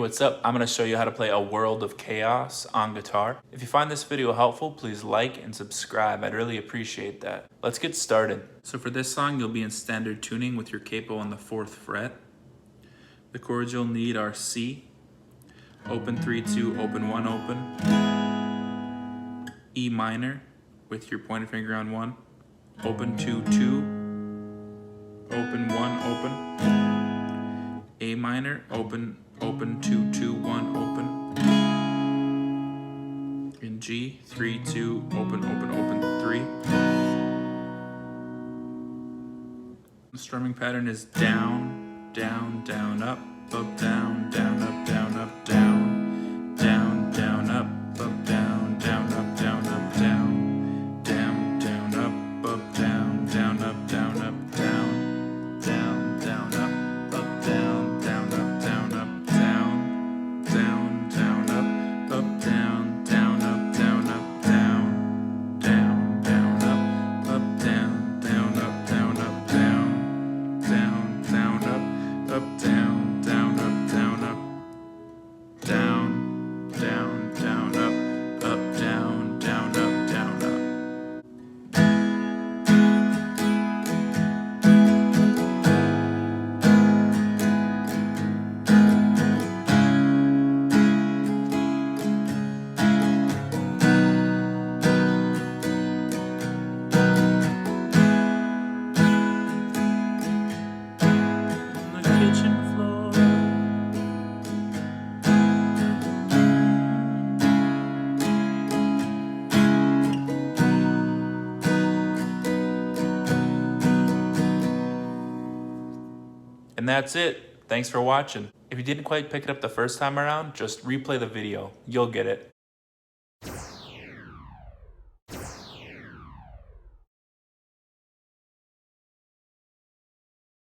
what's up? I'm going to show you how to play A World of Chaos on guitar. If you find this video helpful, please like and subscribe. I'd really appreciate that. Let's get started. So for this song, you'll be in standard tuning with your capo on the 4th fret. The chords you'll need are C, open 3-2, open 1, open, E minor with your pointer finger on 1, open 2-2, open 1, open, A minor, open 2-2-1, open, in G 3-2, open 3. The strumming pattern is down, down, down, up, down, down, up, down, up, down, down, down, up, down, down, up, down, up, down, down, down, up, down, down, up, down, up, down, down, down, up, down, down, up, down, up, down, down, down, up, down, down, up, down, up, down, down, down, up, down, down, up, down, up, down, down, down, up, down, down, up, down, up, down, down, down, up, down, down, up, down, up. On the kitchen floor, and that's it. Thanks for watching. If you didn't quite pick it up the first time around, just replay the video. You'll get it.